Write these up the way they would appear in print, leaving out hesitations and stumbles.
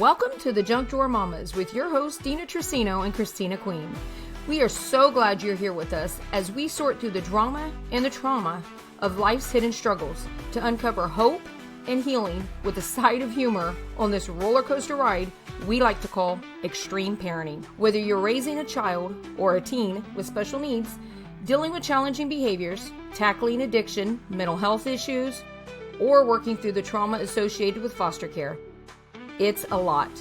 Welcome to the Junk Drawer Mamas with your hosts Dina Trissino and Christina Queen. We are so glad you're here with us as we sort through the drama and the trauma of life's hidden struggles to uncover hope and healing with a side of humor on this roller coaster ride we like to call extreme parenting. Whether you're raising a child or a teen with special needs, dealing with challenging behaviors, tackling addiction, mental health issues, or working through the trauma associated with foster care, it's a lot,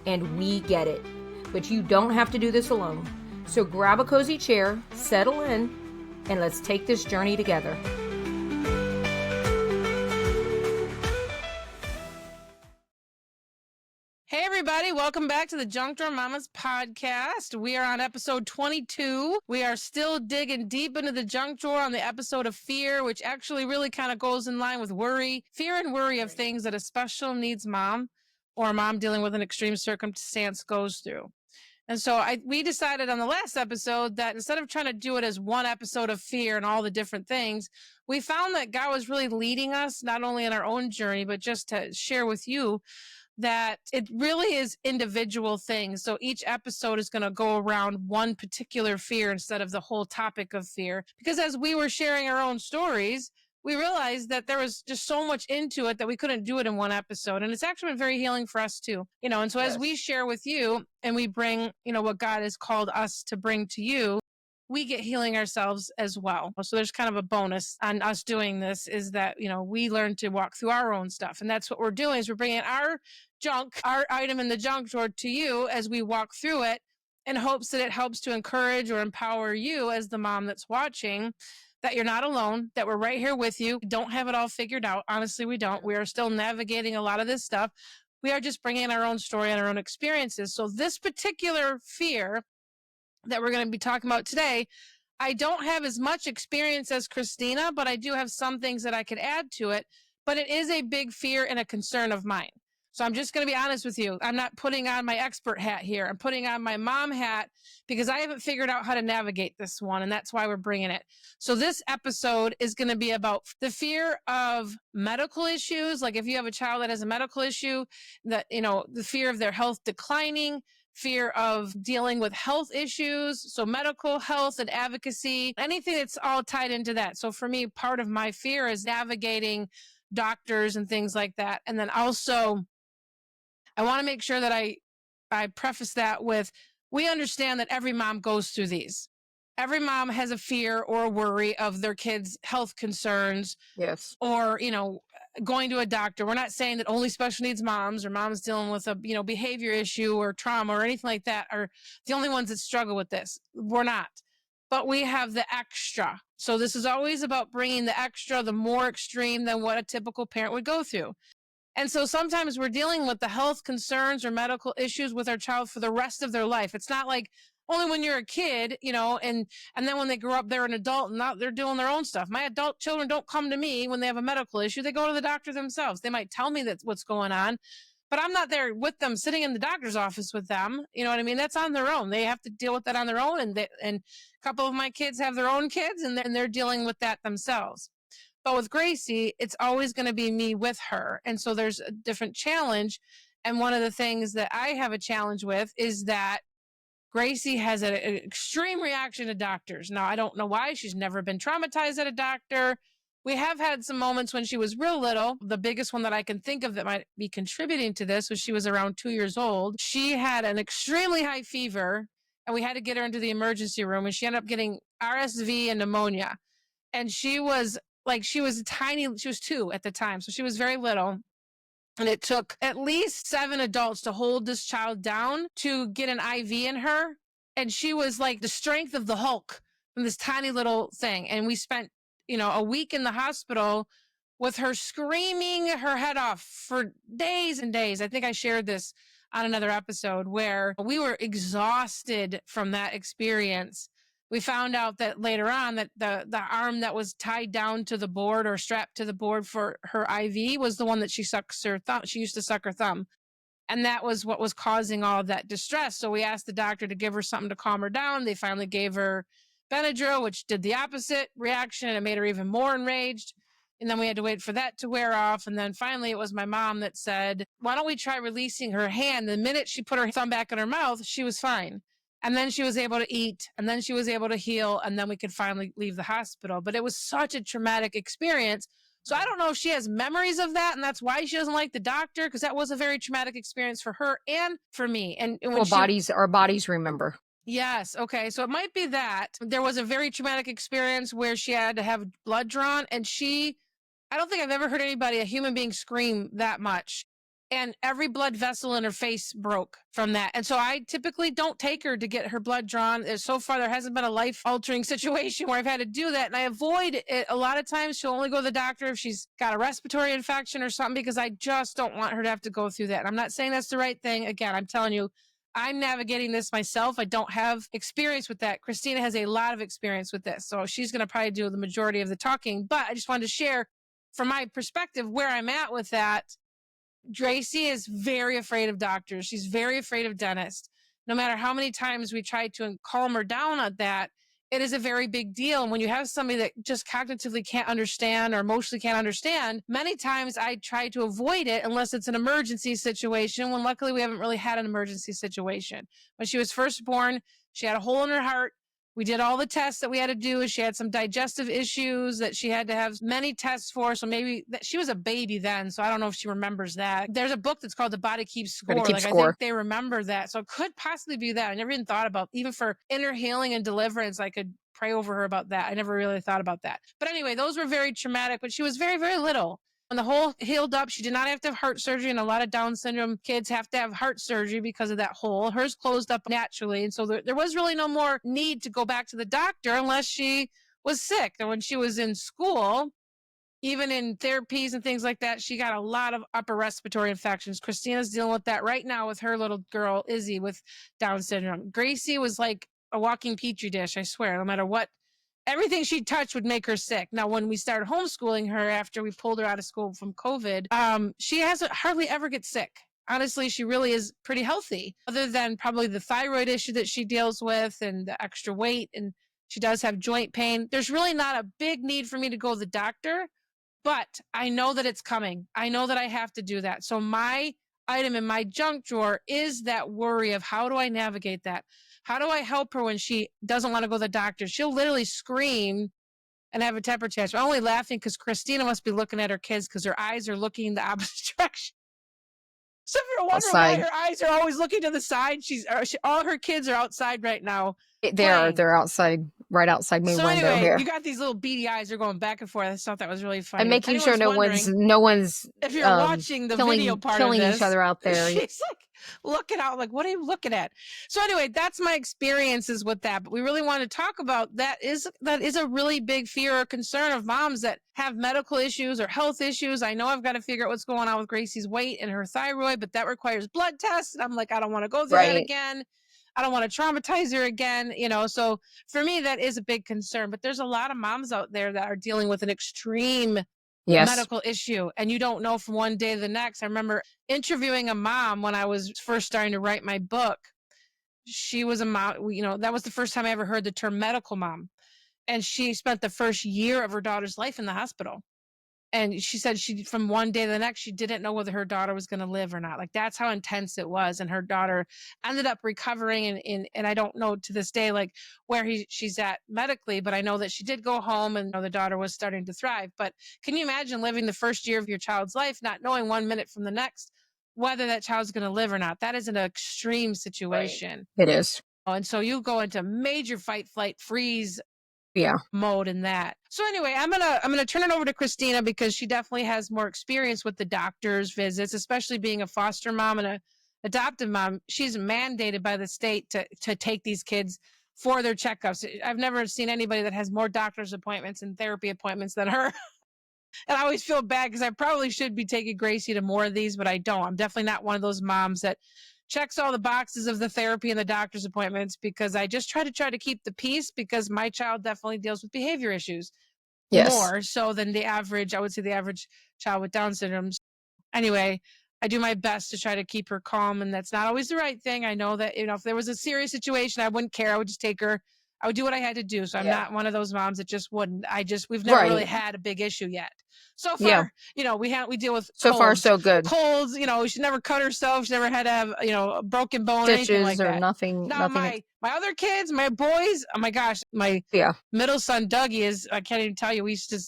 and we get it. But you don't have to do this alone. So grab a cozy chair, settle in, and let's take this journey together. Hey everybody, welcome back to the Junk Drawer Mamas podcast. We are on episode 22. We are still digging deep into the junk drawer on the episode of fear, which actually really kind of goes in line with worry. Fear and worry of things that a special needs mom or a mom dealing with an extreme circumstance goes through. And so we decided on the last episode that instead of trying to do it as one episode of fear and all the different things, we found that God was really leading us, not only in our own journey, but just to share with you that it really is individual things. So each episode is going to go around one particular fear instead of the whole topic of fear. Because as we were sharing our own stories, we realized that there was just so much into it that we couldn't do it in one episode. And it's actually been very healing for us too. And so as we share with you and we bring, what God has called us to bring to you, we get healing ourselves as well. So there's kind of a bonus on us doing this is that, we learn to walk through our own stuff. And that's what we're doing is we're bringing our junk, our item in the junk drawer to you as we walk through it in hopes that it helps to encourage or empower you as the mom that's watching, that you're not alone, that we're right here with you. We don't have it all figured out. Honestly, we don't. We are still navigating a lot of this stuff. We are just bringing our own story and our own experiences. So this particular fear that we're going to be talking about today, I don't have as much experience as Christina, but I do have some things that I could add to it. But it is a big fear and a concern of mine. So I'm just going to be honest with you. I'm not putting on my expert hat here. I'm putting on my mom hat because I haven't figured out how to navigate this one. And that's why we're bringing it. So this episode is going to be about the fear of medical issues. Like if you have a child that has a medical issue, that, the fear of their health declining, fear of dealing with health issues. So medical health and advocacy, anything that's all tied into that. So for me, part of my fear is navigating doctors and things like that. And then also, I want to make sure that I preface that with, we understand that every mom goes through these. Every mom has a fear or a worry of their kids' health concerns. Yes. Or, going to a doctor. We're not saying that only special needs moms or moms dealing with a, behavior issue or trauma or anything like that are the only ones that struggle with this. We're not. But we have the extra. So this is always about bringing the extra, the more extreme than what a typical parent would go through. And so sometimes we're dealing with the health concerns or medical issues with our child for the rest of their life. It's not like only when you're a kid, and then when they grow up, they're an adult and now they're doing their own stuff. My adult children don't come to me when they have a medical issue. They go to the doctor themselves. They might tell me that's what's going on, but I'm not there with them, sitting in the doctor's office with them. You know what I mean? That's on their own. They have to deal with that on their own. And a couple of my kids have their own kids and they're dealing with that themselves. But with Gracie, it's always going to be me with her. And so there's a different challenge. And one of the things that I have a challenge with is that Gracie has an extreme reaction to doctors. Now, I don't know why. She's never been traumatized at a doctor. We have had some moments when she was real little. The biggest one that I can think of that might be contributing to this was she was around 2 years old. She had an extremely high fever, and we had to get her into the emergency room, and she ended up getting RSV and pneumonia. And she was tiny. She was 2 at the time, so she was very little. And it took at least 7 adults to hold this child down to get an IV in her. And she was like the strength of the Hulk from this tiny little thing. And we spent, a week in the hospital with her screaming her head off for days and days. I think I shared this on another episode where we were exhausted from that experience. We found out that later on that the arm that was tied down to the board or strapped to the board for her IV was the one that she sucks her thumb. She used to suck her thumb. And that was what was causing all of that distress. So we asked the doctor to give her something to calm her down. They finally gave her Benadryl, which did the opposite reaction, and it made her even more enraged. And then we had to wait for that to wear off. And then finally it was my mom that said, why don't we try releasing her hand? The minute she put her thumb back in her mouth, she was fine. And then she was able to eat, and then she was able to heal, and then we could finally leave the hospital. But it was such a traumatic experience. So I don't know if she has memories of that, and that's why she doesn't like the doctor, because that was a very traumatic experience for her and for me. And when our bodies remember. Yes. Okay. So it might be that there was a very traumatic experience where she had to have blood drawn, and I don't think I've ever heard anybody, a human being, scream that much. And every blood vessel in her face broke from that. And so I typically don't take her to get her blood drawn. So far, there hasn't been a life-altering situation where I've had to do that. And I avoid it a lot of times. She'll only go to the doctor if she's got a respiratory infection or something, because I just don't want her to have to go through that. And I'm not saying that's the right thing. Again, I'm telling you, I'm navigating this myself. I don't have experience with that. Christina has a lot of experience with this. So she's going to probably do the majority of the talking. But I just wanted to share from my perspective where I'm at with that. 𝗬cie is very afraid of doctors. She's very afraid of dentists. No matter how many times we try to calm her down on that, it is a very big deal. And when you have somebody that just cognitively can't understand or emotionally can't understand, many times I try to avoid it unless it's an emergency situation, when luckily we haven't really had an emergency situation. When she was first born, she had a hole in her heart. We did all the tests that we had to do. She had some digestive issues that she had to have many tests for. So maybe she was a baby then. So I don't know if she remembers that. There's a book that's called The Body Keeps Score. I think they remember that. So it could possibly be that. I never even thought about, even for inner healing and deliverance, I could pray over her about that. I never really thought about that. But anyway, those were very traumatic, but she was very, very little. When the hole healed up, she did not have to have heart surgery, and a lot of Down syndrome kids have to have heart surgery because of that hole. Hers closed up naturally, and so there was really no more need to go back to the doctor unless she was sick. And when she was in school, even in therapies and things like that, she got a lot of upper respiratory infections. Christina's dealing with that right now with her little girl, Izzy, with Down syndrome. 𝗬cie was like a walking petri dish, I swear. No matter what, everything she touched would make her sick. Now, when we started homeschooling her after we pulled her out of school from COVID, she hasn't hardly ever gets sick. Honestly, she really is pretty healthy, other than probably the thyroid issue that she deals with and the extra weight. And she does have joint pain. There's really not a big need for me to go to the doctor, but I know that it's coming. I know that I have to do that. So my item in my junk drawer is that worry of, how do I navigate that? How do I help her when she doesn't want to go to the doctor? She'll literally scream and have a temper tantrum. I'm only laughing because Christina must be looking at her kids because her eyes are looking the opposite direction. So if you're wondering why her eyes are always looking to the side, all her kids are outside right now. They're outside, right outside my window here. You got these little beady eyes. They're going back and forth. I thought that was really funny. And making sure no one's if you're watching the video part killing of this, each other out there. She's like looking out like, what are you looking at? So anyway, that's my experiences with that. But we really want to talk about that is a really big fear or concern of moms that have medical issues or health issues. I know I've got to figure out what's going on with 𝗬cie's weight and her thyroid, but that requires blood tests. And I'm like, I don't want to go through that again. I don't want to traumatize her again, so for me, that is a big concern. But there's a lot of moms out there that are dealing with an extreme medical issue, and you don't know from one day to the next. I remember interviewing a mom when I was first starting to write my book. She was a mom, that was the first time I ever heard the term medical mom. And she spent the first year of her daughter's life in the hospital. And she said from one day to the next, she didn't know whether her daughter was going to live or not. Like, that's how intense it was. And her daughter ended up recovering. And I don't know to this day, like, where she's at medically, but I know that she did go home and the daughter was starting to thrive. But can you imagine living the first year of your child's life, not knowing 1 minute from the next whether that child's going to live or not? That is an extreme situation. Right. It is. And so you go into major fight, flight, freeze mode in that. So anyway, I'm gonna turn it over to Christina because she definitely has more experience with the doctor's visits, especially being a foster mom and a adoptive mom. She's mandated by the state to take these kids for their checkups. I've never seen anybody that has more doctor's appointments and therapy appointments than her. And I always feel bad because I probably should be taking 𝗬cie to more of these, but I don't. I'm definitely not one of those moms that checks all the boxes of the therapy and the doctor's appointments, because I just try to keep the peace, because my child definitely deals with behavior issues more so than the average child with Down syndrome. Anyway, I do my best to try to keep her calm, and that's not always the right thing. I know that, if there was a serious situation, I wouldn't care. I would just take her I would do what I had to do. So I'm Yeah. not one of those moms that just wouldn't. We've never really Right. had a big issue yet. So Yeah. far, you know, we deal with So far, colds. so good. Colds, you know, she never cut herself. She never had to have, you know, a broken bone or anything like Stitches or that. nothing. Now Nothing. my other kids, my boys, oh my gosh, my Yeah. middle son Dougie is, I can't even tell you, we used to,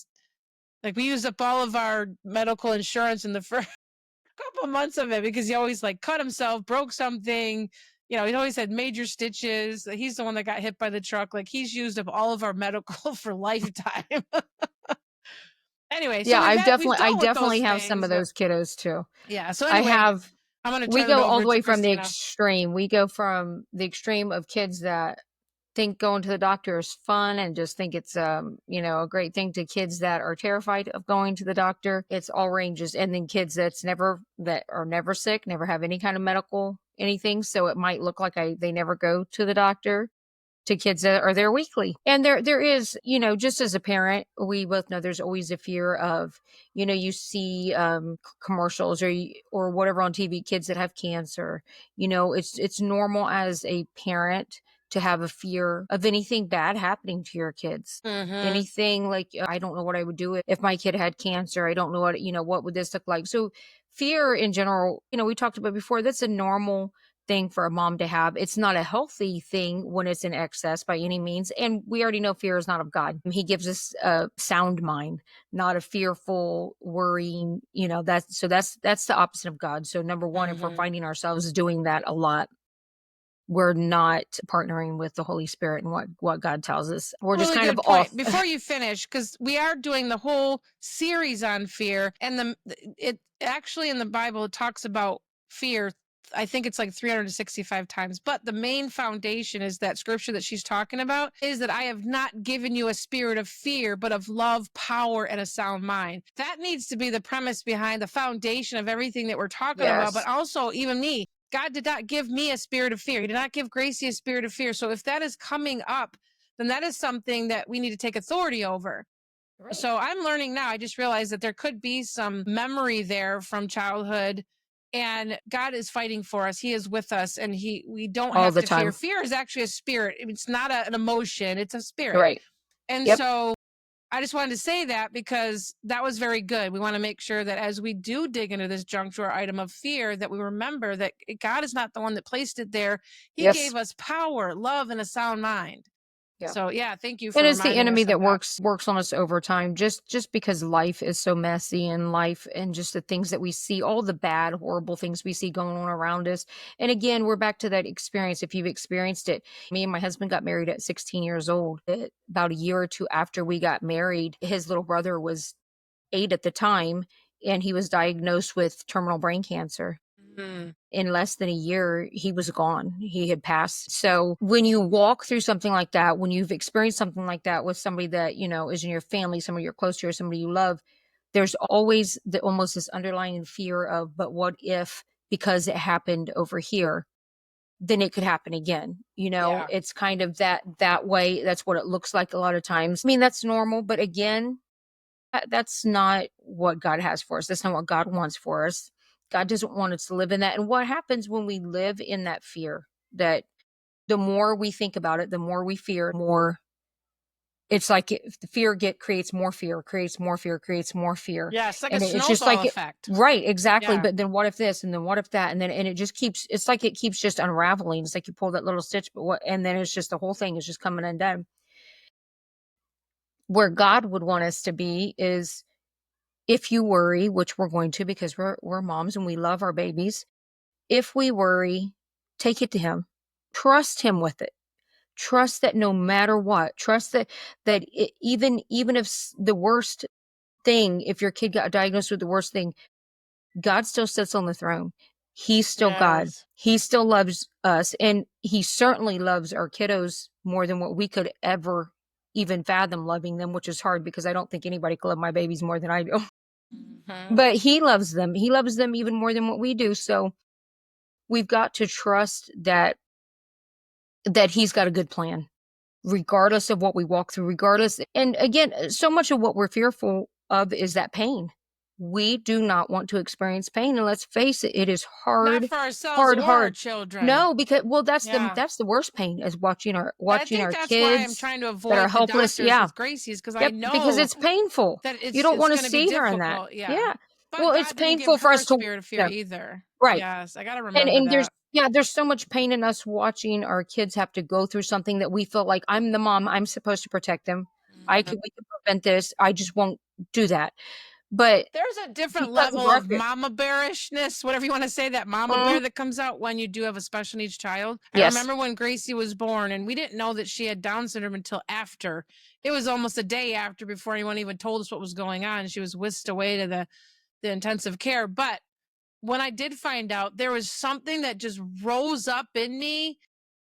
like, we used up all of our medical insurance in the first couple of months of it because he always like cut himself, broke something. You know, he always had major stitches. He's the one that got hit by the truck. Like, he's used up all of our medical for lifetime. Anyway, so Yeah, I definitely have some of those kiddos too. Yeah. So anyway, I'm going to turn we it go over all the way to from the Christina. extreme. We go from the extreme of kids that think going to the doctor is fun and just think it's you know, a great thing, to kids that are terrified of going to the doctor. It's all ranges. And then kids that are never sick, never have any kind of medical anything, so it might look like they never go to the doctor, to kids that are there weekly. And there is, you know, just as a parent, we both know there's always a fear of, you know, you see commercials or whatever on TV, kids that have cancer. You know, it's normal as a parent to have a fear of anything bad happening to your kids. Anything like, I don't know what I would do if my kid had cancer. I don't know what, you know, what would this look like? So fear in general, you know, we talked about before, that's a normal thing for a mom to have. It's not a healthy thing when it's in excess by any means. And we already know fear is not of God. He gives us a sound mind, not a fearful, worrying, you know, that's the opposite of God. So number one, if we're finding ourselves doing that a lot, we're not partnering with the Holy Spirit and what God tells us. We're just kind of off. Before you finish, because we are doing the whole series on fear, and it actually in the Bible it talks about fear. I think it's like 365 times, but the main foundation is that scripture that she's talking about is that I have not given you a spirit of fear, but of love, power, and a sound mind. That needs to be the premise behind the foundation of everything that we're talking about, but also even me. God did not give me a spirit of fear. He did not give Gracie a spirit of fear. So if that is coming up, then that is something that we need to take authority over. Right. So I'm learning now. I just realized that there could be some memory there from childhood, and God is fighting for us. He is with us, and we don't have to fear. Fear is actually a spirit. It's not an emotion. It's a spirit. Right. And so I just wanted to say that because that was very good. We want to make sure that as we do dig into this junk drawer item of fear, that we remember that God is not the one that placed it there. He gave us power, love, and a sound mind. Yeah. So yeah, thank you for reminding us. And it's the enemy that works on us over time, just because life is so messy, and life and just the things that we see, all the bad, horrible things we see going on around us. And again, we're back to that experience. If you've experienced it, me and my husband got married at 16 years old. About a year or two after we got married, his little brother was 8 at the time, and he was diagnosed with terminal brain cancer. In less than a year, he was gone. He had passed. So when you walk through something like that, when you've experienced something like that with somebody that, you know, is in your family, somebody you're close to, or somebody you love, there's always almost this underlying fear of, but what if, because it happened over here, then it could happen again. You know, it's kind of that way. That's what it looks like a lot of times. I mean, that's normal, but again, that's not what God has for us. That's not what God wants for us. God doesn't want us to live in that. And what happens when we live in that fear, that the more we think about it, the more we fear, more it's like the fear creates more fear, creates more fear, creates more fear. Yeah, it's like a snowball effect. Right, exactly. Yeah. But then what if this, and then what if that, and it just keeps, it's like it keeps just unraveling. It's like you pull that little stitch, and then it's just the whole thing is just coming undone. Where God would want us to be is, if you worry, which we're going to, because we're moms and we love our babies. If we worry, take it to him. Trust him with it. Trust that no matter what, trust that even if the worst thing, if your kid got diagnosed with the worst thing, God still sits on the throne. He's still God. He still loves us. And he certainly loves our kiddos more than what we could ever even fathom loving them, which is hard because I don't think anybody could love my babies more than I do. But he loves them. He loves them even more than what we do. So we've got to trust that he's got a good plan, regardless of what we walk through, regardless. And again, so much of what we're fearful of is that pain, we do not want to experience pain. And let's face it, it is hard. Not for ourselves or our children. No, because that's the worst pain is watching our I think our that's kids why I'm trying to avoid that are helpless. the doctors with Gracie's, because I know because it's painful. that you don't want to gonna see be her in difficult. that. Yeah. But well, God it's didn't painful give for her us to spirit of fear either. Right. Yes, I gotta remember and that. there's so much pain in us watching our kids have to go through something that we feel like, I'm the mom, I'm supposed to protect them. We can prevent this. I just won't do that. But there's a different level of mama bearishness, whatever you want to say, that mama bear that comes out when you do have a special needs child. I remember when Gracie was born, and we didn't know that she had Down syndrome until after. It was almost a day after, before anyone even told us what was going on. She was whisked away to the intensive care. But when I did find out, there was something that just rose up in me.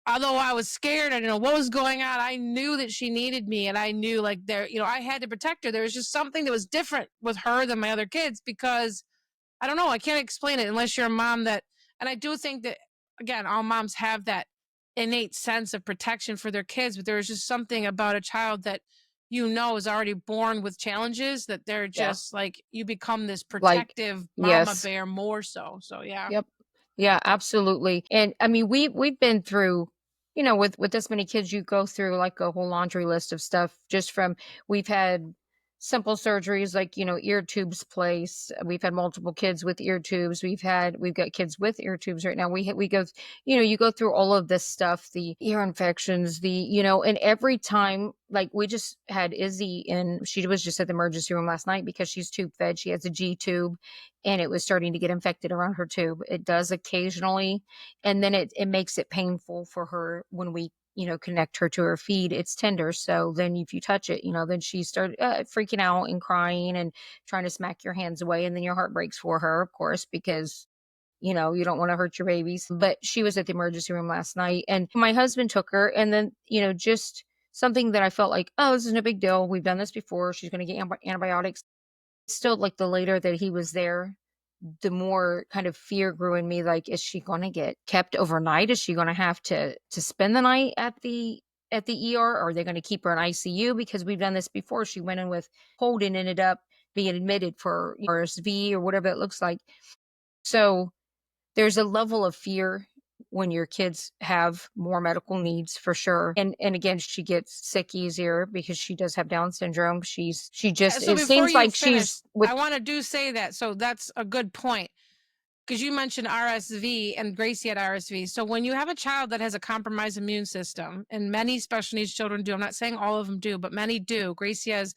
Although I was scared, I didn't know what was going on. I knew that she needed me, and I knew, like, I had to protect her. There was just something that was different with her than my other kids, because I don't know, I can't explain it unless you're a mom and I do think that, again, all moms have that innate sense of protection for their kids, but there's just something about a child that is already born with challenges, that they're just like, you become this protective mama bear more so. So yeah, absolutely. And I mean, we've been through, with this many kids, you go through like a whole laundry list of stuff. We've had simple surgeries like, ear tubes placed. We've had multiple kids with ear tubes. We've got kids with ear tubes right now. We go, you go through all of this stuff, the ear infections, and every time, like, we just had Izzy, and she was just at the emergency room last night because she's tube fed. She has a G tube, and it was starting to get infected around her tube. It does occasionally, and then it makes it painful for her when we connect her to her feed. It's tender. So then if you touch it, then she started freaking out and crying and trying to smack your hands away. And then your heart breaks for her, of course, because, you don't want to hurt your babies. But she was at the emergency room last night, and my husband took her. And then, just something that I felt like, oh, this is no big deal. We've done this before. She's going to get antibiotics. Still, like, the later that he was there, the more kind of fear grew in me. Like, is she going to get kept overnight? Is she going to have to spend the night at the ER? Or are they going to keep her in ICU? Because we've done this before. She went in with cold and ended up being admitted for RSV or whatever it looks like. So there's a level of fear when your kids have more medical needs, for sure. And again, she gets sick easier because she does have Down syndrome. It seems like she's I want to say that. So that's a good point, because you mentioned RSV, and Gracie had RSV. So when you have a child that has a compromised immune system, and many special needs children do, I'm not saying all of them do, but many do. Gracie has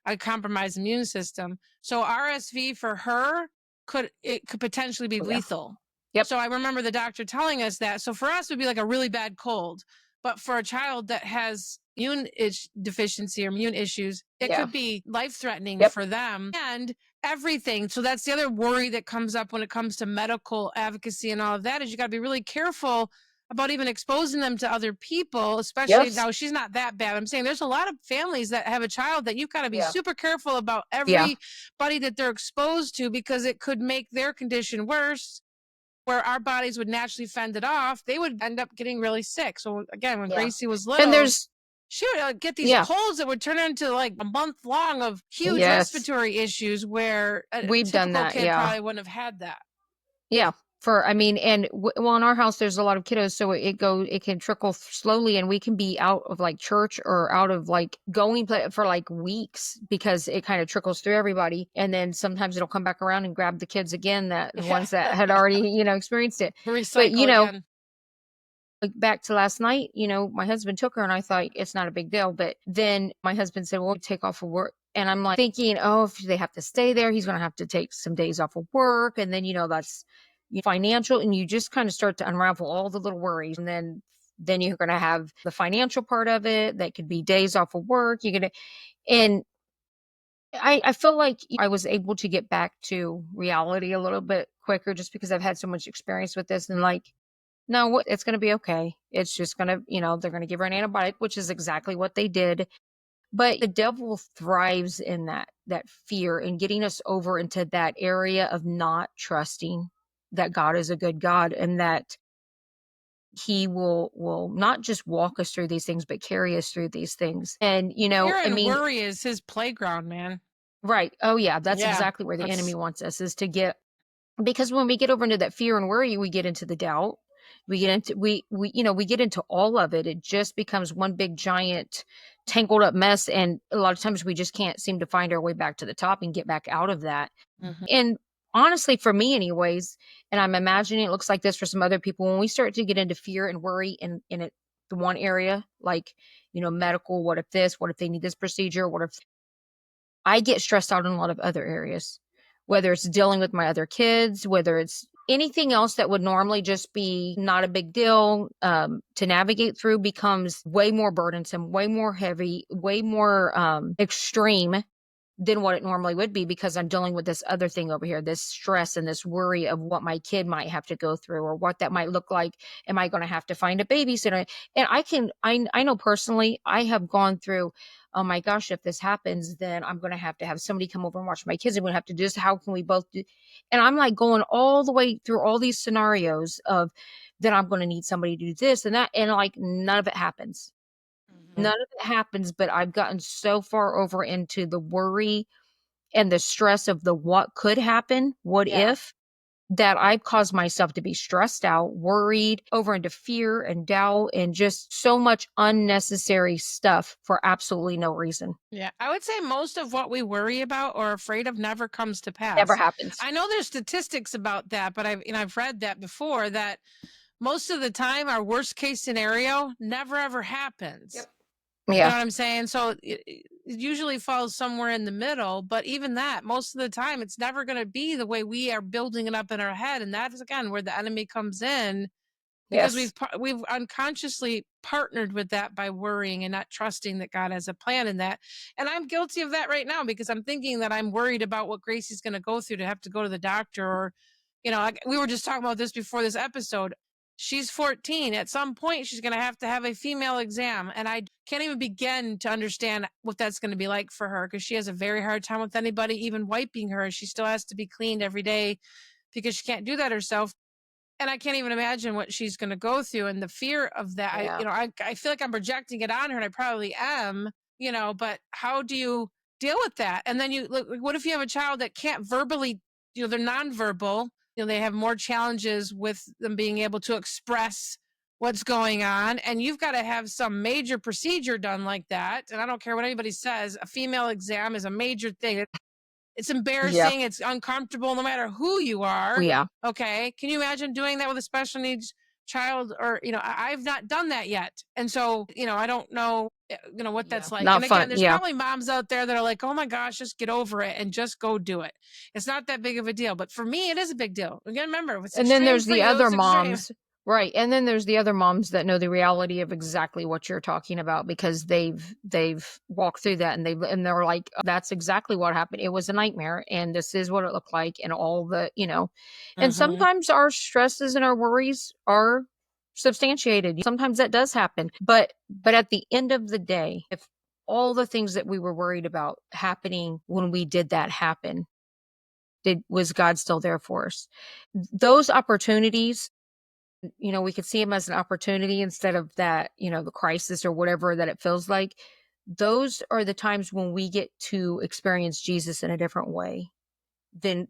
a compromised immune system. So RSV for her could potentially be lethal. Yep. So I remember the doctor telling us that. So for us, it would be like a really bad cold. But for a child that has immune deficiency or immune issues, it could be life-threatening for them and everything. So that's the other worry that comes up when it comes to medical advocacy and all of that, is you got to be really careful about even exposing them to other people, especially now she's not that bad. I'm saying there's a lot of families that have a child that you've got to be super careful about everybody that they're exposed to, because it could make their condition worse. Where our bodies would naturally fend it off, they would end up getting really sick. So again, when Gracie was little, and she would get these colds that would turn into like a month long of huge respiratory issues, where we've done that. Kid probably wouldn't have had that. Yeah. In our house, there's a lot of kiddos, so it can trickle slowly, and we can be out of like church or out of like going for like weeks, because it kind of trickles through everybody. And then sometimes it'll come back around and grab the kids again, the ones that had already, experienced it. Recycle again. Like back to last night, my husband took her, and I thought it's not a big deal. But then my husband said, well, take off of work. And I'm like thinking, oh, if they have to stay there, he's going to have to take some days off of work. And then, that's financial, and you just kind of start to unravel all the little worries. And then you're going to have the financial part of it. That could be days off of work. And I feel like I was able to get back to reality a little bit quicker, just because I've had so much experience with this. And like, no, it's going to be okay. It's just going to, they're going to give her an antibiotic, which is exactly what they did. But the devil thrives in that fear, and getting us over into that area of not trusting that God is a good God, and that he will not just walk us through these things, but carry us through these things. And, fear and worry is his playground, man. Right. Oh yeah, that's Yeah. exactly where the enemy wants us, is to get, because when we get over into that fear and worry, we get into the doubt. We get into we get into all of it. It just becomes one big giant tangled up mess, and a lot of times we just can't seem to find our way back to the top and get back out of that. Mhm. And honestly, for me anyways, and I'm imagining it looks like this for some other people, when we start to get into fear and worry in the one area, like, medical, what if this, what if they need this procedure, what if I get stressed out in a lot of other areas, whether it's dealing with my other kids, whether it's anything else that would normally just be not a big deal to navigate through becomes way more burdensome, way more heavy, way more extreme than what it normally would be, because I'm dealing with this other thing over here, this stress and this worry of what my kid might have to go through or what that might look like. Am I going to have to find a babysitter? And I know personally, I have gone through, oh my gosh, if this happens, then I'm going to have somebody come over and watch my kids. I'm going to have to do this. How can we both do? And I'm like going all the way through all these scenarios of, then I'm going to need somebody to do this and that. And like, none of it happens. None of it happens, but I've gotten so far over into the worry and the stress of the what could happen, what if, that I've caused myself to be stressed out, worried, over into fear and doubt, and just so much unnecessary stuff for absolutely no reason. Yeah, I would say most of what we worry about or are afraid of never comes to pass. Never happens. I know there's statistics about that, but I've read that before, that most of the time our worst case scenario never ever happens. Yep. You know Yeah. what I'm saying? So it usually falls somewhere in the middle, but even that, most of the time, it's never going to be the way we are building it up in our head. And that is, again, where the enemy comes in, because Yes. we've unconsciously partnered with that by worrying and not trusting that God has a plan in that. And I'm guilty of that right now, because I'm thinking that I'm worried about what Gracie's going to go through to have to go to the doctor, or, like we were just talking about this before this episode. She's 14. At some point, she's going to have a female exam. And I can't even begin to understand what that's going to be like for her, because she has a very hard time with anybody even wiping her. She still has to be cleaned every day because she can't do that herself. And I can't even imagine what she's going to go through, and the fear of that. Yeah. I feel like I'm projecting it on her, and I probably am, but how do you deal with that? And then what if you have a child that can't verbally, they're nonverbal, they have more challenges with them being able to express what's going on, and you've got to have some major procedure done like that. And I don't care what anybody says, a female exam is a major thing. It's Yeah. embarrassing. It's uncomfortable, no matter who you are. Yeah. Okay. Can you imagine doing that with a special needs child? Or, I've not done that yet. And so, I don't know, what Yeah. that's like. Not And again, fun. there's Yeah. probably moms out there that are like, oh my gosh, just get over it and just go do it. It's not that big of a deal. But for me, it is a big deal. Again, remember, if it's And then extreme there's for the you, other it's extreme. moms, right? And then there's the other moms that know the reality of exactly what you're talking about, because they've walked through that, and they're like, "Oh, that's exactly what happened. It was a nightmare, and this is what it looked like," and all the, And Mhm. sometimes our stresses and our worries are substantiated. Sometimes that does happen, but at the end of the day, if all the things that we were worried about happening when we did that happen, was God still there for us? Those opportunities, we could see them as an opportunity instead of that, the crisis or whatever that it feels like. Those are the times when we get to experience Jesus in a different way than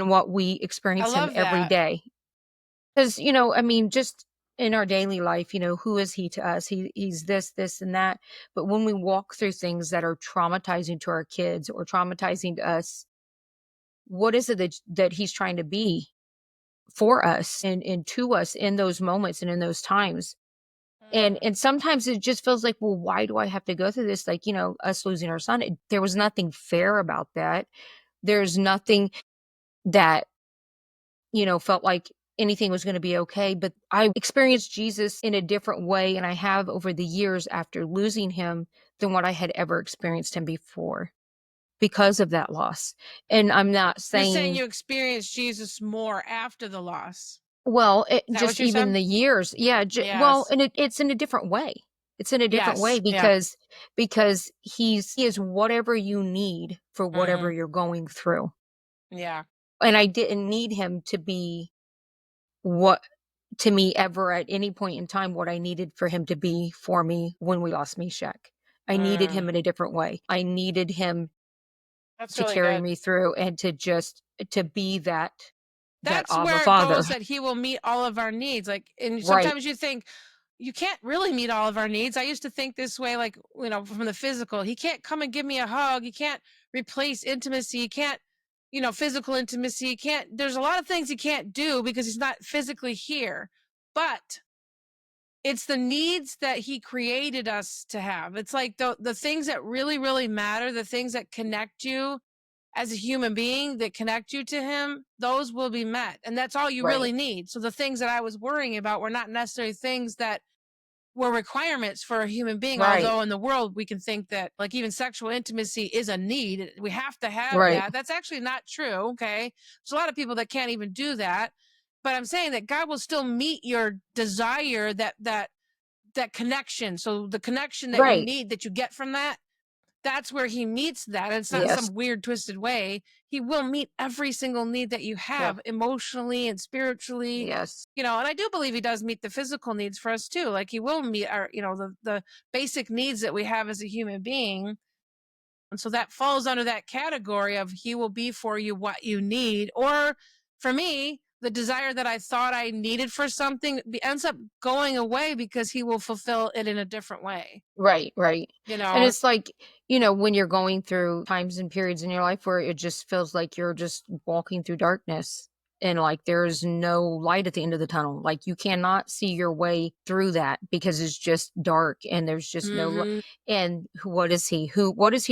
what we I experience him love every that. day. Because, just in our daily life, who is he to us? He's this, and that. But when we walk through things that are traumatizing to our kids or traumatizing to us, what is it that he's trying to be for us and to us in those moments and in those times? And sometimes it just feels like, well, why do I have to go through this? Like, us losing our son, there was nothing fair about that. There's nothing that, felt like anything was going to be okay. But I experienced Jesus in a different way, and I have over the years after losing him, than what I had ever experienced him before, because of that loss. And I'm not You're saying saying you experienced Jesus more after the loss. well, Is that just what you even said? the years. Yeah. Well, Yes. and it's in a different way. It's in a different way Yes. Yeah. because he is whatever you need for whatever Mhm. you're going through. Yeah. And I didn't need him to be what to me ever at any point in time what I needed for him to be for me when we lost Meshach. I needed Mm. him in a different way. I needed him That's to really carry good. me through and to be that That's Abba where it Father. goes, that he will meet all of our needs. Like, and Right. sometimes you think you can't really meet all of our needs. I used to think this way, like, from the physical, he can't come and give me a hug. He can't replace intimacy. He can't, physical intimacy. He can't, there's a lot of things he can't do because he's not physically here. But it's the needs that he created us to have. It's like the things that really, really matter, the things that connect you as a human being, that connect you to him, those will be met. And that's all you really need. So the things that I was worrying about were not necessarily things that were requirements for a human being. Right. Although in the world, we can think that, like, even sexual intimacy is a need. We have to have Right. that. That's actually not true. Okay. There's a lot of people that can't even do that. But I'm saying that God will still meet your desire, that connection. So the connection that you Right. need, that you get from that, that's where he meets that. And it's not Yes. some weird, twisted way. He will meet every single need that you have, emotionally and spiritually. Yes. And I do believe he does meet the physical needs for us too. Like, he will meet our, the basic needs that we have as a human being. And so that falls under that category of he will be for you what you need. Or for me, the desire that I thought I needed for something ends up going away because he will fulfill it in a different way. Right. Right. And it's like, when you're going through times and periods in your life where it just feels like you're just walking through darkness and like there's no light at the end of the tunnel. Like you cannot see your way through that because it's just dark and there's just no and what is he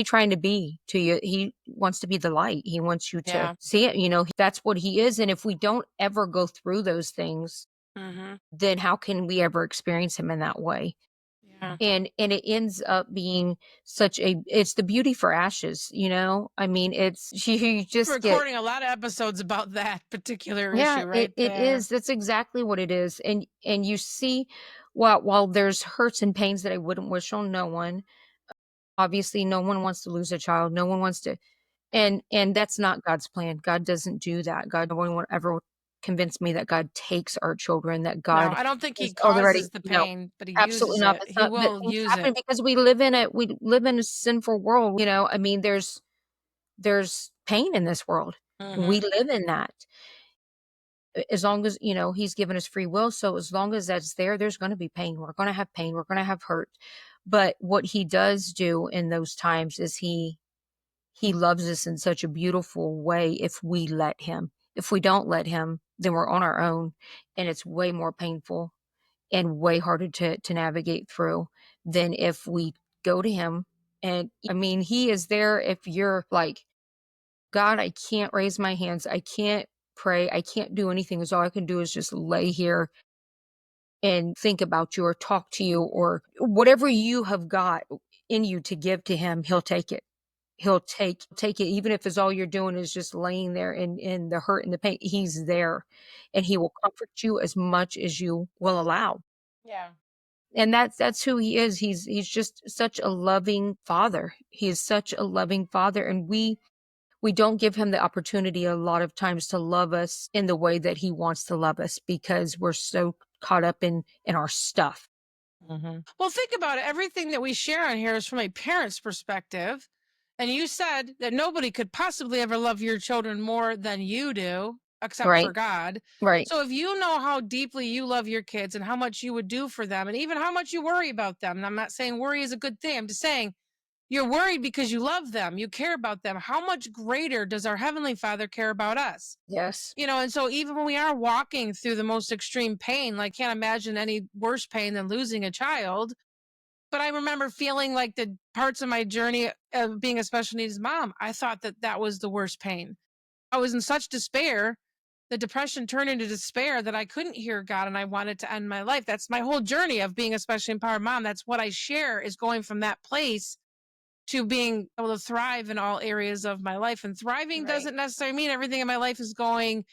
trying to be to you? He wants to be the light. He wants you to see it. That's what he is. And if we don't ever go through those things, then how can we ever experience him in that way? And it ends up being it's the beauty for ashes, I mean, you just recording a lot of episodes about that particular issue, right? It is. That's exactly what it is. And you see, while there's hurts and pains that I wouldn't wish on no one, obviously no one wants to lose a child. No one wants to, and that's not God's plan. God doesn't do that. No one will ever convince me that God takes our children, that God I don't think he is causes the pain, but he absolutely uses not. it. He will use it. Because we live in a sinful world, I mean, there's pain in this world. We live in that. As long as, he's given us free will. So as long as that's there, there's going to be pain. We're going to have pain. We're going to have hurt. But what he does do in those times is he loves us in such a beautiful way if we let him. If we don't let him, then we're on our own, and it's way more painful and way harder to navigate through than if we go to him. And I mean, he is there if you're like, God, I can't raise my hands. I can't pray. I can't do anything. All I can do is just lay here and think about you or talk to you or whatever you have got in you to give to him. He'll take it. He'll take it, even if it's all you're doing is just laying there in the hurt and the pain. He's there, and he will comfort you as much as you will allow. Yeah. And that's who he is. He's just such a loving father. He is such a loving father, and we don't give him the opportunity a lot of times to love us in the way that he wants to love us because we're so caught up in our stuff. Well, think about it. Everything that we share on here is from a parent's perspective. And you said that nobody could possibly ever love your children more than you do, except for God. Right. So if you know how deeply you love your kids and how much you would do for them and even how much you worry about them, and I'm not saying worry is a good thing. I'm just saying you're worried because you love them. You care about them. How much greater does our Heavenly Father care about us? Yes. And so even when we are walking through the most extreme pain, like, can't imagine any worse pain than losing a child. But I remember feeling like the parts of my journey of being a special needs mom, I thought that was the worst pain. I was in such despair. The depression turned into despair that I couldn't hear God and I wanted to end my life. That's my whole journey of being a specially empowered mom. That's what I share, is going from that place to being able to thrive in all areas of my life. And thriving doesn't necessarily mean everything in my life is going,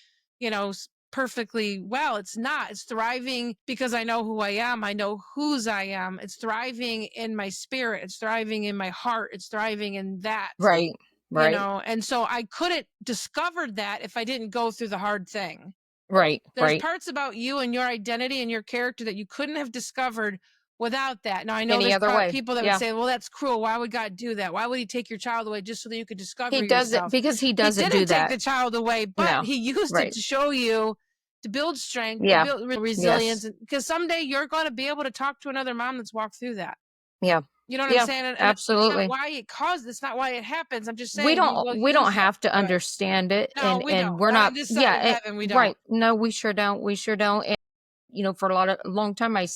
perfectly well. It's not. It's thriving because I know who I am. I know whose I am. It's thriving in my spirit. It's thriving in my heart. It's thriving in that. Right. And so I couldn't discover that if I didn't go through the hard thing. Right. There's parts about you and your identity and your character that you couldn't have discovered without that. Now I know any there's other way. people that would Yeah. say, well, that's cruel. Why would God do that? Why would he take your child away just so that you could discover He does it yourself? because he He doesn't didn't do take that. the child away, but No. he used it Right. to show you, to build strength, to Yeah. build resilience, Yes. because someday you're going to be able to talk to another mom that's walked through that. Yeah. You know what Yeah, I'm saying? And absolutely. it's not why it caused, it's not why it happens. I'm just saying We he will don't use that. have to Go ahead. understand it, No, we and don't. we're On not. this side Yeah, of heaven, we don't. right. No, we sure don't. We sure don't. And you know, for a long time, I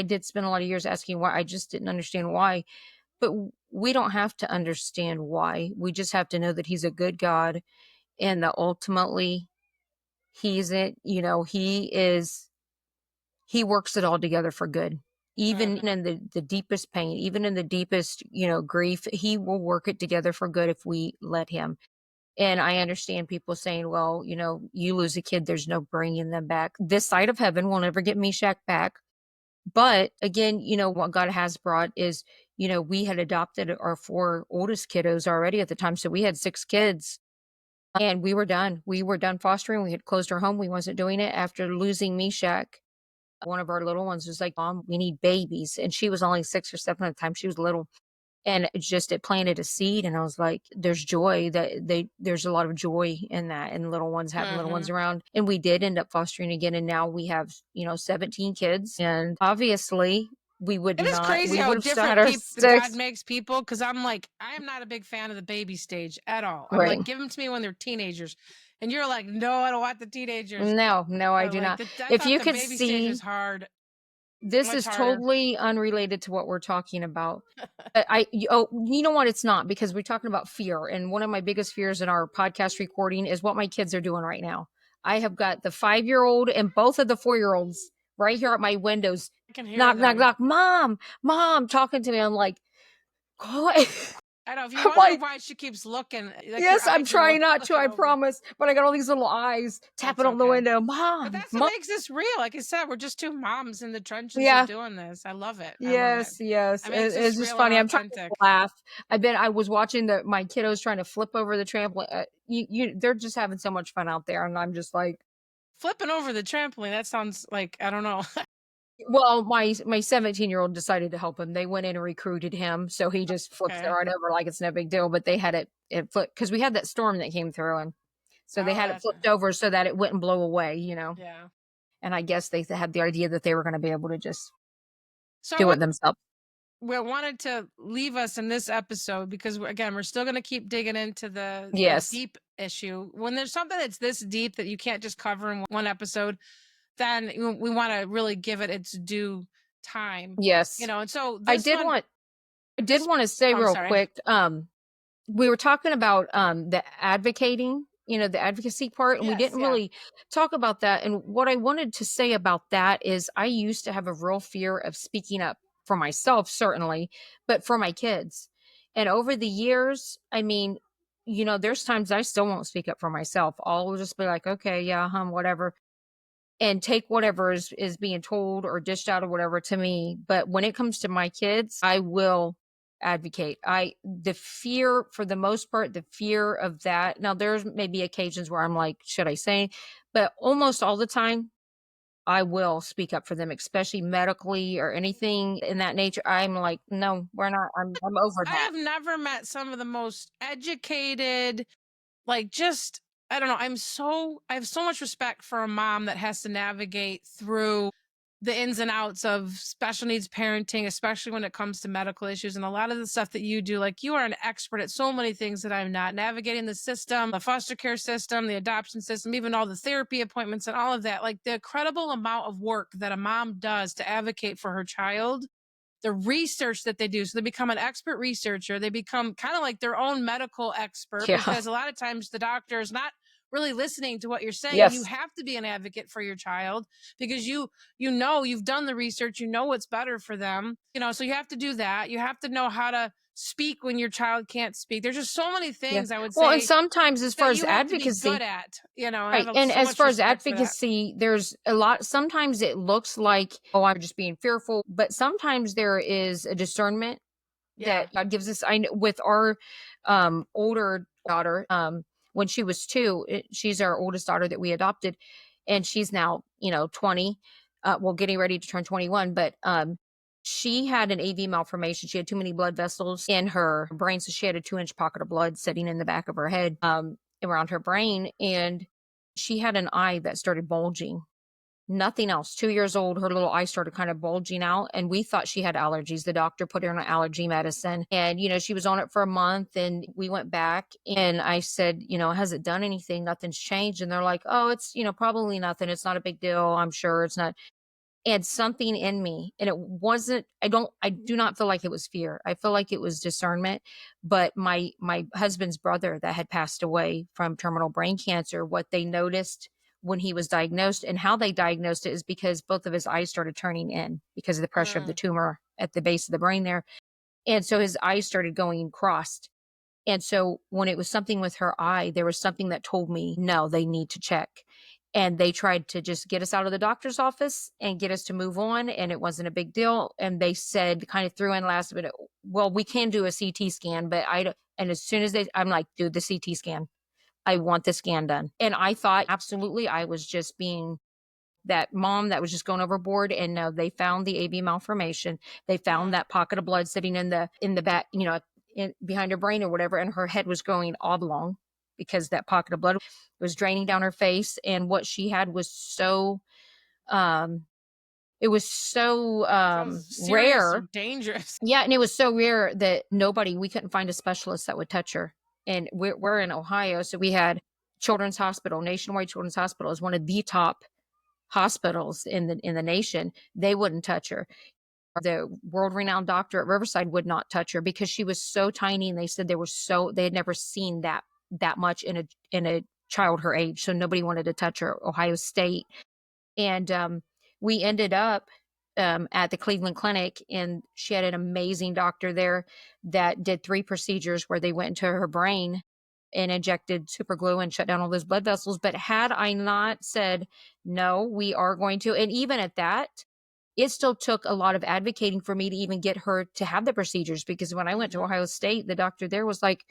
did spend a lot of years asking why. I just didn't understand why. But we don't have to understand why. We just have to know that he's a good God, and that ultimately he's it. You know, he works it all together for good. Even in the deepest pain, even in the deepest, you know, grief, he will work it together for good if we let him. And I understand people saying, well, you know, you lose a kid, there's no bringing them back. This side of heaven will never get Meshach back. But again, you know, what God has brought is, you know, we had adopted our 4 oldest kiddos already at the time. So we had 6 kids and we were done. We were done fostering. We had closed our home. We wasn't doing it after losing Meshach. One of our little ones was like, Mom, we need babies. And she was only 6 or 7 at the time. She was little. And it planted a seed. And I was like, there's joy there's a lot of joy in that. And little ones having little ones around. And we did end up fostering again. And now we have, you know, 17 kids. And obviously we would It is not, crazy we how would have still had different our God 6. makes people, because I'm like, I am not a big fan of the baby stage at all. I'm Right. like, give them to me when they're teenagers. And you're like, no, I don't want the teenagers. No, I do like, not. I If thought you the could baby see, stage is hard. this Much is harder. totally unrelated to what we're talking about. But you know what? It's not, because we're talking about fear. And one of my biggest fears in our podcast recording is what my kids are doing right now. I have got the 5-year-old and both of the 4-year-olds right here at my windows. I can hear Knock, them. knock, knock. Mom, talking to me. I'm like, I know. If you I'm wonder like, why she keeps looking, like yes, your I'm eyes are trying not to, looking I over. promise. But I got all these little eyes tapping on the okay. window. But Mom, that's Mom. what makes this real. Like I said, we're just 2 moms in the trenches Yeah. of doing this. I love it. Yes, yes. It makes It's this just real funny. and I'm trying to authentic. laugh. I was watching my kiddos trying to flip over the trampoline. They're just having so much fun out there, and I'm just like, Flipping over the trampoline. That sounds like, I don't know. well, my 17-year-old decided to help him. They went in and recruited him, so he just flips it right over like it's no big deal. But they had it flipped because we had that storm that came through, and so they had it flipped over so that it wouldn't blow away, you know. Yeah. And I guess they had the idea that they were going to be able to just do it themselves. We wanted to leave us in this episode because, again, we're still going to keep digging into the deep issue. When there's something that's this deep that you can't just cover in one episode, then we want to really give it its due time. Yes. You know, and so I did want to say real quick, we were talking about the advocating, you know, the advocacy part, and we didn't really talk about that. And what I wanted to say about that is I used to have a real fear of speaking up for myself, certainly, but for my kids. And over the years, I mean, you know, there's times I still won't speak up for myself. I'll just be like, okay, yeah, whatever, and take whatever is being told or dished out or whatever to me. But when it comes to my kids, I will advocate. The fear, for the most part, the fear of that. Now, there's maybe occasions where I'm like, should I say? But almost all the time, I will speak up for them, especially medically or anything in that nature. I'm like, no, we're not. I'm over that. I have never met some of the most educated, like, just, I don't know. I have so much respect for a mom that has to navigate through the ins and outs of special needs parenting, especially when it comes to medical issues. And a lot of the stuff that you do, like, you are an expert at so many things that I'm not. Navigating the system, the foster care system, the adoption system, even all the therapy appointments and all of that, like the incredible amount of work that a mom does to advocate for her child, the research that they do. So they become an expert researcher. They become kind of like their own medical expert, because a lot of times the doctor is not really listening to what you're saying. You have to be an advocate for your child because you know, you've done the research, you know what's better for them, you know, so you have to do that. You have to know how to speak when your child can't speak. There's just so many things I would say. Well, and sometimes as far as advocacy, good at, you know, right. And as far as advocacy, there's a lot. Sometimes it looks like, oh, I'm just being fearful, but sometimes there is a discernment that God gives us. I know with our older daughter, when she was 2, she's our oldest daughter that we adopted, and she's now, you know, 20, well, getting ready to turn 21. But She had an AV malformation. She had too many blood vessels in her brain. So she had a 2-inch pocket of blood sitting in the back of her head, around her brain. And she had an eye that started bulging. Nothing else. 2 years old, her little eye started kind of bulging out, and we thought she had allergies. The doctor put her on allergy medicine, and, she was on it for a month, and we went back, and I said, has it done anything? Nothing's changed. And they're like, oh, it's, probably nothing. It's not a big deal. I'm sure it's not. And something in me, and it wasn't, I do not feel like it was fear. I feel like it was discernment. But my husband's brother that had passed away from terminal brain cancer, what they noticed when he was diagnosed, and how they diagnosed it, is because both of his eyes started turning in because of the pressure of the tumor at the base of the brain there. And so his eyes started going crossed. And so when it was something with her eye, there was something that told me, no, they need to check. And they tried to just get us out of the doctor's office and get us to move on. And it wasn't a big deal. And they said, kind of threw in last minute, well, we can do a CT scan, but and as soon as I'm like, do the CT scan. I want the scan done. And I thought, absolutely, I was just being that mom that was just going overboard. And no, they found the AV malformation. They found that pocket of blood sitting in the back, behind her brain or whatever. And her head was going oblong because that pocket of blood was draining down her face. And what she had was so, it was so rare. Dangerous. Yeah. And it was so rare that we couldn't find a specialist that would touch her. And we're in Ohio, so we had Children's Hospital, Nationwide Children's Hospital is one of the top hospitals in the nation. They wouldn't touch her. The world-renowned doctor at Riverside would not touch her because she was so tiny, and they said they had never seen that much in a child her age, so nobody wanted to touch her. Ohio State, and we ended up at the Cleveland Clinic, and she had an amazing doctor there that did 3 procedures where they went into her brain and injected super glue and shut down all those blood vessels. But had I not said, no, we are going to, and even at that, it still took a lot of advocating for me to even get her to have the procedures, because when I went to Ohio State, the doctor there was like,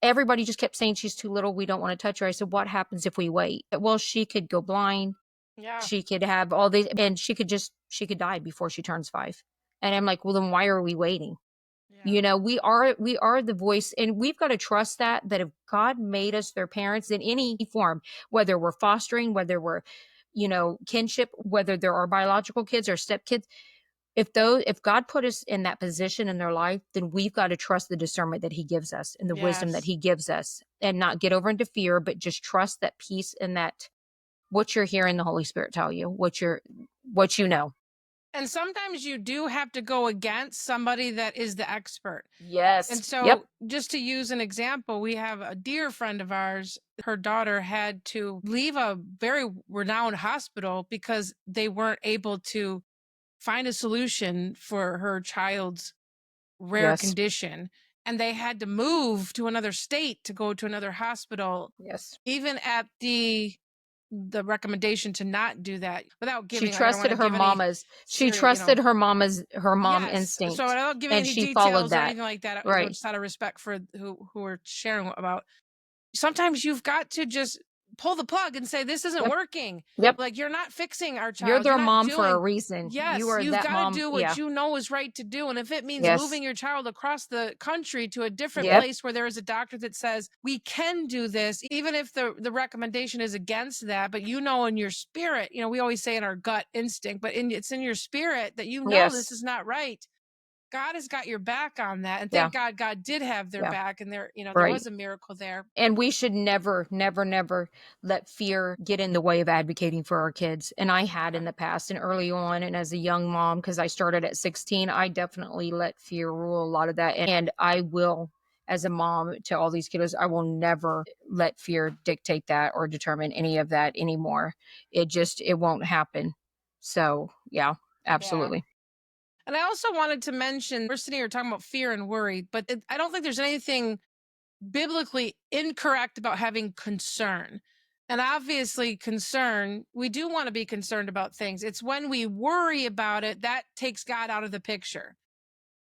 everybody just kept saying she's too little. We don't want to touch her. I said, what happens if we wait? Well, she could go blind. Yeah. She could have all these, and she could die before she turns 5. And I'm like, well, then why are we waiting? Yeah. We are the voice, and we've got to trust that if God made us their parents in any form, whether we're fostering, whether we're, kinship, whether they're our biological kids or stepkids, if God put us in that position in their life, then we've got to trust the discernment that he gives us and the wisdom that he gives us, and not get over into fear, but just trust that peace and that what you're hearing the Holy Spirit tell you, what you know. And sometimes you do have to go against somebody that is the expert. Yes. And so just to use an example, we have a dear friend of ours. Her daughter had to leave a very renowned hospital because they weren't able to find a solution for her child's rare condition. And they had to move to another state to go to another hospital. Yes. Even at the recommendation to not do that without giving. She trusted her mama's. She trusted her mom instinct. So without giving any details or anything like that, right? Just out of respect for who we're sharing about. Sometimes you've got to just pull the plug and say, this isn't working. Yep. Like, you're not fixing our child. You're their mom for a reason. Yes. You've got to do what you know is right to do. And if it means moving your child across the country to a different place where there is a doctor that says, we can do this, even if the recommendation is against that, but in your spirit, we always say in our gut instinct, but it's in your spirit that this is not right. God has got your back on that. And thank God did have their back, and there was a miracle there. And we should never, never, never let fear get in the way of advocating for our kids. And I had in the past and early on, and as a young mom, because I started at 16, I definitely let fear rule a lot of that. And I will, as a mom to all these kiddos, I will never let fear dictate that or determine any of that anymore. It won't happen. So yeah, absolutely. Yeah. And I also wanted to mention, we're sitting here talking about fear and worry, but I don't think there's anything biblically incorrect about having concern. And obviously concern, we do want to be concerned about things. It's when we worry about it, that takes God out of the picture.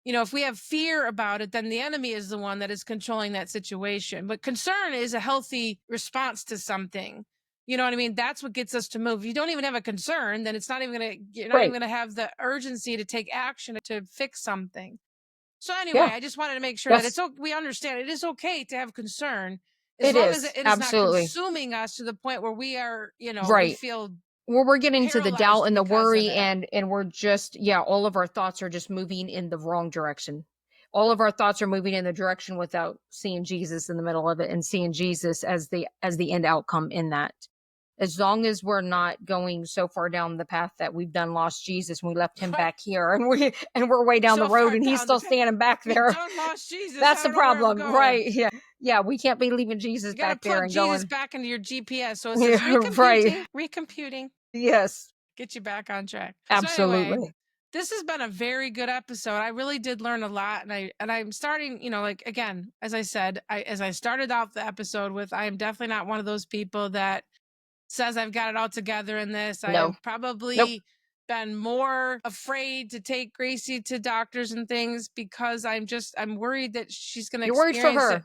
If we have fear about it, then the enemy is the one that is controlling that situation. But concern is a healthy response to something. You know what I mean? That's what gets us to move. If you don't even have a concern, then it's not even you're not Right. even going to have the urgency to take action to fix something. So anyway, Yeah. I just wanted to make sure that we understand it is okay to have concern as It long is. as it is Absolutely. not consuming us to the point where we are, we Right. feel Where we're getting to the doubt paralyzed and the because of worry, it. and we're just, all of our thoughts are just moving in the wrong direction. All of our thoughts are moving in the direction without seeing Jesus in the middle of it and seeing Jesus as the end outcome in that. As long as we're not going so far down the path that we've done lost Jesus and we left him back here and we're way down So the road far and he's down still the standing back We there. done lost Jesus. That's I the don't know where I'm problem, going. right? Yeah. Yeah, we can't be leaving Jesus You gotta back there plug and Jesus going. back into your GPS. So it Yeah, says right. recomputing. Yes. Get you back on track. So Absolutely. anyway, this has been a very good episode. I really did learn a lot, and I'm starting, like, again, as I said, as I started off the episode with, I am definitely not one of those people that says I've got it all together in this. I No. have probably Nope. been more afraid to take Gracie to doctors and things because I'm worried that she's going to You're worried for experience her. it.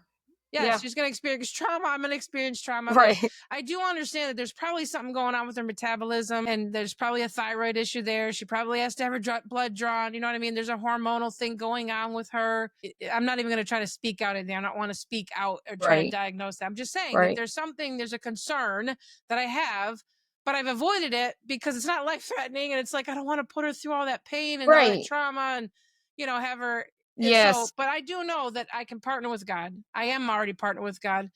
Yeah, she's going to experience trauma. I'm going to experience trauma. Right. But I do understand that there's probably something going on with her metabolism, and there's probably a thyroid issue there. She probably has to have her blood drawn. You know what I mean? There's a hormonal thing going on with her. I'm not even going to try to speak out anything. I don't want to speak out or try to diagnose that. I'm just saying that there's a concern that I have, but I've avoided it because it's not life-threatening, and it's like I don't want to put her through all that pain and all that trauma and have her. Yes. So, but I do know that I can partner with God. I am already partnered with God.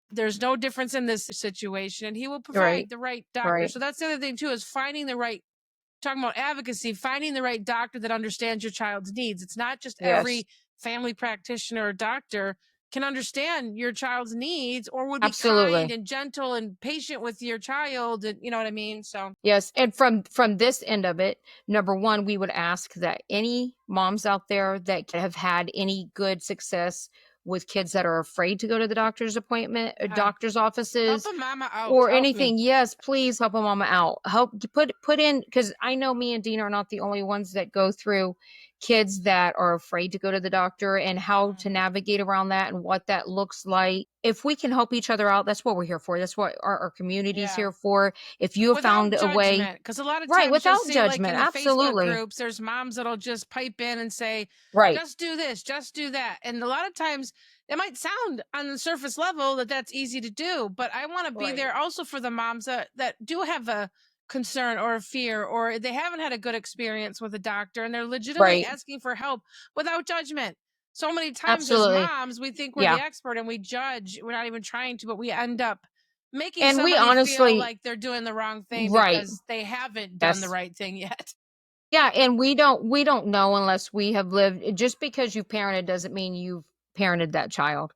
There's no difference in this situation, and he will provide the right doctor. So that's the other thing too, is finding the right, talking about advocacy, finding the right doctor that understands your child's needs. It's not just every family practitioner or doctor can understand your child's needs or would be kind and gentle and patient with your child. And you know what I mean? So yes. And from this end of it, number one, we would ask that any moms out there that have had any good success with kids that are afraid to go to the doctor's appointment, doctor's offices, help a mama out, or anything. Yes, please help a mama out. Help put in, because I know me and Dina are not the only ones that go through kids that are afraid to go to the doctor and how to navigate around that and what that looks like. If we can help each other out, that's what we're here for. That's what our community is here for. If you have found a way, because a lot of times without see, judgment, like in the absolutely. Facebook groups, there's moms that'll just pipe in and say, just do this, just do that. And a lot of times it might sound on the surface level that that's easy to do, but I want to be there also for the moms that do have a concern or a fear, or they haven't had a good experience with a doctor and they're legitimately asking for help without judgment. So many times as moms, we think we're the expert and we judge. We're not even trying to, but we end up making somebody feel like they're doing the wrong thing because they haven't done the right thing yet. Yeah, and we don't know unless we have lived. Just because you've parented doesn't mean you've parented that child.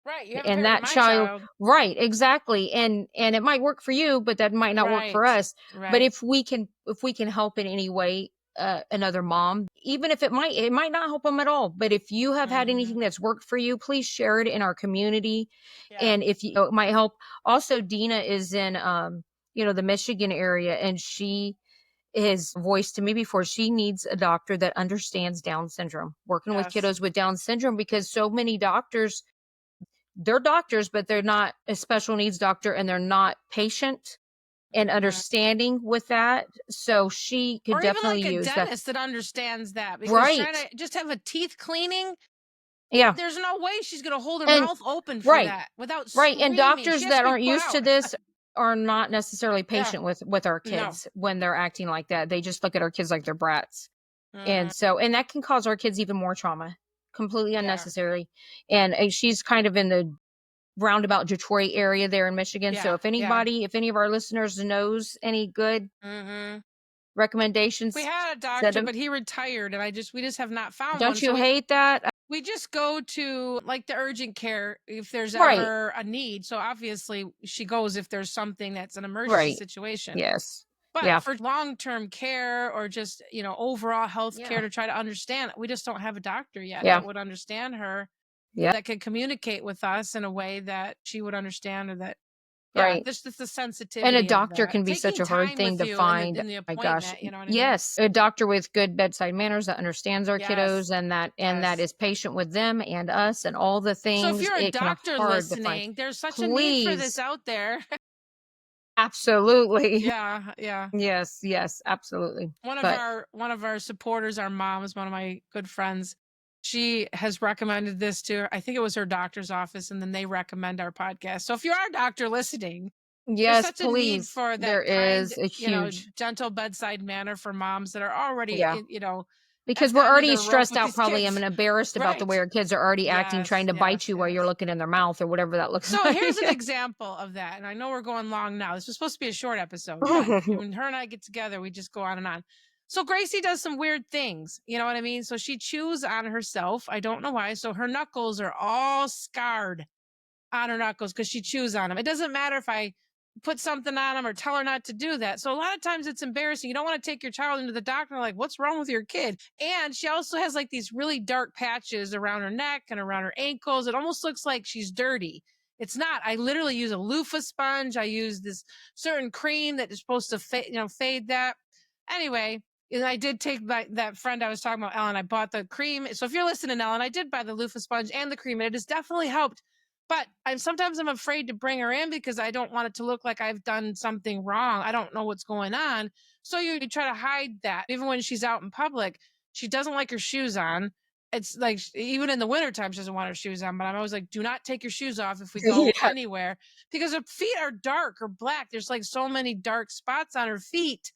Right. You and that child. Right, exactly. And it might work for you, but that might not work for us. But if we can help in any way another mom, even if it might not help them at all, but if you have had anything that's worked for you, please share it in our community. And if it might help. Also, Dina is in the Michigan area, and she has voiced to me before she needs a doctor that understands Down syndrome, working with kiddos with Down syndrome, because so many doctors, they're doctors, but they're not a special needs doctor, and they're not patient and understanding with that. So she could definitely even like use a dentist that understands that, because trying to just have a teeth cleaning, there's no way she's going to hold her mouth open for that without screaming. And doctors that aren't used to this are not necessarily patient with our kids when they're acting like that. They just look at our kids like they're brats. And that can cause our kids even more trauma, completely unnecessary. And she's kind of in the roundabout Detroit area there in Michigan. So if any of our listeners knows any good recommendations, we had a doctor, but he retired, and we just have not found one. Don't you hate that? We just go to like the urgent care if there's ever a need. So obviously she goes if there's something that's an emergency situation. Yes. But for long-term care or just, overall health care to try to understand, we just don't have a doctor yet that would understand her, that could communicate with us in a way that she would understand, or that this is the sensitivity. And a doctor can be such a hard thing to find. In the My gosh. you know what I mean? Yes. A doctor with good bedside manners that understands our kiddos and that is patient with them and us and all the things. So if you're a doctor listening, there's such a need for this out there. Absolutely. Yeah, yeah. Yes, yes, absolutely. One But of our supporters, our mom, is one of my good friends. She has recommended this to her. I think it was her doctor's office, and then they recommend our podcast. So if you are a doctor listening, there's yes, such a need please. for There that kind, is a huge, gentle bedside manner for moms that are already, yeah. at Because the we're end of already their rope stressed with out, these probably, kids. and embarrassed about the way Right. our kids are already acting, Yes, trying to bite yes, you while you're yes. looking in their mouth or whatever that looks So like. here's an example of that. And I know we're going long now. This was supposed to be a short episode, but when her and I get together, we just go on and on. So Gracie does some weird things. You know what I mean? So she chews on herself. I don't know why. So her knuckles are all scarred on her knuckles because she chews on them. It doesn't matter if I put something on them or tell her not to do that. So a lot of times it's embarrassing. You don't want to take your child into the doctor like, what's wrong with your kid? And she also has like these really dark patches around her neck and around her ankles. It almost looks like she's dirty. It's not. I literally use a loofah sponge. I use this certain cream that is supposed to fade that. Anyway, and I did take that friend I was talking about, Ellen. I bought the cream. So if you're listening, Ellen, I did buy the loofah sponge and the cream, and it has definitely helped. But sometimes I'm afraid to bring her in because I don't want it to look like I've done something wrong. I don't know what's going on. So you try to hide that. Even when she's out in public, she doesn't like her shoes on. It's like, even in the wintertime, she doesn't want her shoes on. But I'm always like, do not take your shoes off if we go anywhere. Because her feet are dark or black. There's like so many dark spots on her feet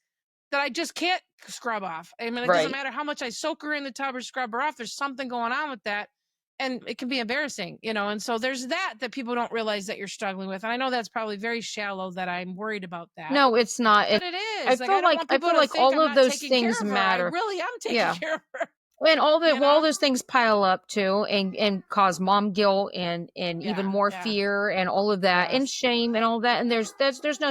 that I just can't scrub off. I mean, it doesn't matter how much I soak her in the tub or scrub her off. There's something going on with that. And it can be embarrassing, and so there's that people don't realize that you're struggling with. And I know that's probably very shallow that I'm worried about that. No, it's not. But it is. I feel like all of those things matter. I really am taking care of her. And all those things pile up too, and cause mom guilt and even more fear and all of that and shame and all that. And there's no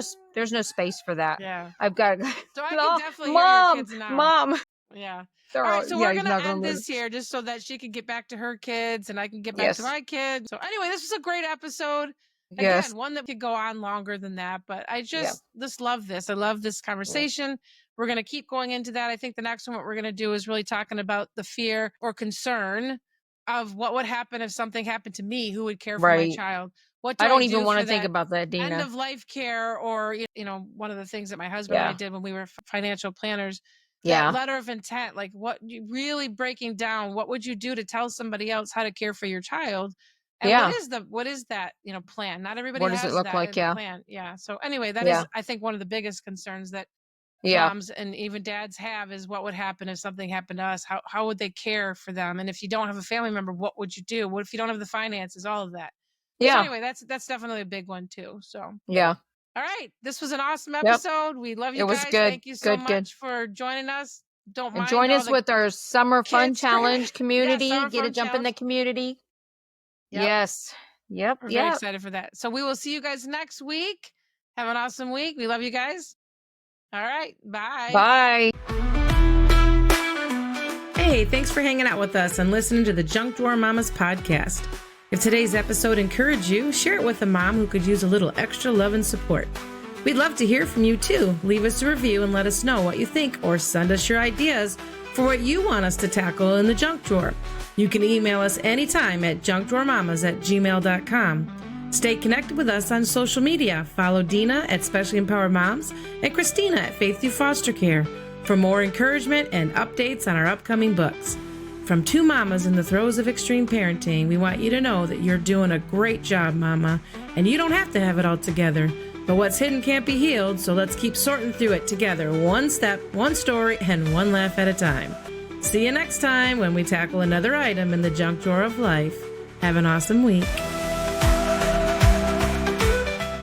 space for that. Yeah, I've got. So I can definitely hear your kids now. Mom. Yeah. All right, so we're going to end this here just so that she can get back to her kids and I can get back to my kids. So anyway, this was a great episode. Again, one that could go on longer than that, but I just love this. I love this conversation. Yeah. We're going to keep going into that. I think the next one, what we're going to do is really talking about the fear or concern of what would happen if something happened to me, who would care for my child. What do I don't even want to think about that, Dina. End of life care, or, one of the things that my husband and I did when we were financial planners. That letter of intent, like what you really breaking down, what would you do to tell somebody else how to care for your child? And what is that, plan? Not everybody has that. What does it look like? Plan. Yeah. So anyway, that is, I think, one of the biggest concerns that moms and even dads have is what would happen if something happened to us? How would they care for them? And if you don't have a family member, what would you do? What if you don't have the finances? All of that. Yeah. So anyway, that's definitely a big one too. So yeah. All right. This was an awesome episode. We love you guys. It was good. Thank you so much for joining us. Don't mind. Join us with our Summer Fun Challenge community. Get a jump in the community. Yep. Yes. Yep. We're very excited for that. So we will see you guys next week. Have an awesome week. We love you guys. All right. Bye. Bye. Hey, thanks for hanging out with us and listening to the Junk Drawer Mamas podcast. If today's episode encouraged you, share it with a mom who could use a little extra love and support. We'd love to hear from you too. Leave us a review and let us know what you think, or send us your ideas for what you want us to tackle in the junk drawer. You can email us anytime at junkdrawermamas@gmail.com. Stay connected with us on social media. Follow Dina at Specially Empowered Moms and Christina at Faith Through Foster Care for more encouragement and updates on our upcoming books. From two mamas in the throes of extreme parenting, we want you to know that you're doing a great job, mama, and you don't have to have it all together. But what's hidden can't be healed, so let's keep sorting through it together, one step, one story, and one laugh at a time. See you next time when we tackle another item in the junk drawer of life. Have an awesome week.